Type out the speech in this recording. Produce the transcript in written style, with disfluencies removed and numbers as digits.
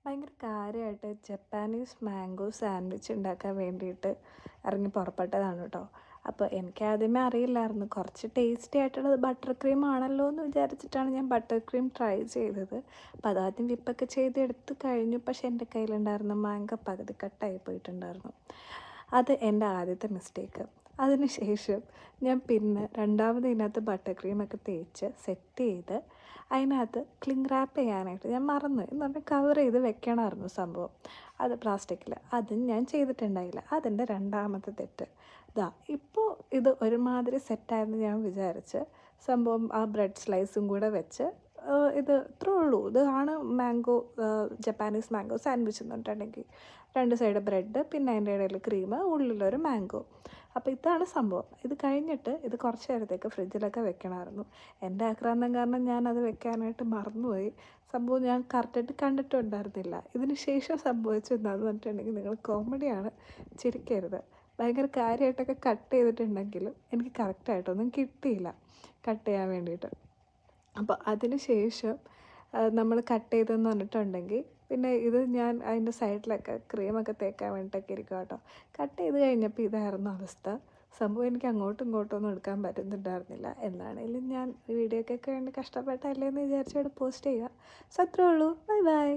ഭയങ്കര കാര്യമായിട്ട് Japanese mango sandwich ഉണ്ടാക്കാൻ വേണ്ടിയിട്ട് ഇറങ്ങി പുറപ്പെട്ടതാണ് കേട്ടോ. അപ്പോൾ എനിക്ക് ആദ്യമേ അറിയില്ലായിരുന്നു, കുറച്ച് ടേസ്റ്റി ആയിട്ടുള്ളത് ബട്ടർ ക്രീം ആണല്ലോ എന്ന് വിചാരിച്ചിട്ടാണ് ഞാൻ ബട്ടർ ക്രീം ട്രൈ ചെയ്തത്. അപ്പോൾ അതാദ്യം വിപ്പൊക്കെ ചെയ്ത് എടുത്ത് കഴിഞ്ഞു. പക്ഷേ എൻ്റെ കയ്യിലുണ്ടായിരുന്ന മാംഗോ പകുതി കട്ടായി പോയിട്ടുണ്ടായിരുന്നു. അത് എൻ്റെ ആദ്യത്തെ മിസ്റ്റേക്ക്. അതിനുശേഷം ഞാൻ പിന്നെ രണ്ടാമത് ഇതിനകത്ത് ബട്ടർ ക്രീമൊക്കെ തേച്ച് സെറ്റ് ചെയ്ത് അതിനകത്ത് ക്ലിംഗ് റാപ്പ് ചെയ്യാനായിട്ട് ഞാൻ മറന്നു എന്ന് പറഞ്ഞാൽ കവർ ചെയ്ത് വെക്കണമായിരുന്നു സംഭവം. അത് പ്ലാസ്റ്റിക്കിൽ അതും ഞാൻ ചെയ്തിട്ടുണ്ടായില്ല. അതെൻ്റെ രണ്ടാമത്തെ തെറ്റ്. ഇപ്പോൾ ഇത് ഒരുമാതിരി സെറ്റായെന്ന് ഞാൻ വിചാരിച്ച് സംഭവം ആ ബ്രെഡ് സ്ലൈസും കൂടെ വെച്ച് ഇത് ഇത്രേ ഉള്ളൂ. ഇതാണ് മാംഗോ ജപ്പാനീസ് മാംഗോ സാൻഡ്വിച്ച് എന്ന് പറഞ്ഞിട്ടുണ്ടെങ്കിൽ 2 സൈഡ് ബ്രെഡ്, പിന്നെ അതിൻ്റെ ഇടയിൽ ക്രീം, ഉള്ളിലൊരു മാംഗോ. അപ്പോൾ ഇതാണ് സംഭവം. ഇത് കഴിഞ്ഞിട്ട് ഇത് കുറച്ച് നേരത്തേക്ക് ഫ്രിഡ്ജിലൊക്കെ വെക്കണമായിരുന്നു. എൻ്റെ ആക്രാന്തം കാരണം ഞാനത് വെക്കാനായിട്ട് മറന്നുപോയി. സംഭവം ഞാൻ കറക്റ്റായിട്ട് കണ്ടിട്ടുണ്ടായിരുന്നില്ല. ഇതിന് ശേഷം സംഭവിച്ചത് എന്താണെന്ന് പറഞ്ഞിട്ടുണ്ടെങ്കിൽ നിങ്ങൾ കോമഡിയാണ്, ചിരിക്കരുത്. ഭയങ്കര കാര്യമായിട്ടൊക്കെ കട്ട് ചെയ്തിട്ടുണ്ടെങ്കിലും എനിക്ക് കറക്റ്റായിട്ടൊന്നും കിട്ടിയില്ല കട്ട് ചെയ്യാൻ വേണ്ടിയിട്ട്. അപ്പോൾ അതിന് ശേഷം നമ്മൾ കട്ട് ചെയ്തെന്ന് പറഞ്ഞിട്ടുണ്ടെങ്കിൽ പിന്നെ ഇത് ഞാൻ അതിൻ്റെ സൈഡിലൊക്കെ ക്രീമൊക്കെ തേക്കാൻ വേണ്ടിയിട്ടൊക്കെ ഇരിക്കും കേട്ടോ. കട്ട് ചെയ്ത് കഴിഞ്ഞപ്പോൾ ഇതായിരുന്നു അവസ്ഥ. സംഭവം എനിക്ക് അങ്ങോട്ടും ഇങ്ങോട്ടും ഒന്നും എടുക്കാൻ പറ്റുന്നുണ്ടായിരുന്നില്ല. എന്നാണേലും ഞാൻ വീഡിയോക്കൊക്കെ വേണ്ടി കഷ്ടപ്പെട്ടല്ലേ എന്ന് വിചാരിച്ചവിടെ പോസ്റ്റ് ചെയ്യുക. സോ അത്രേ ഉള്ളൂ. Bye bye.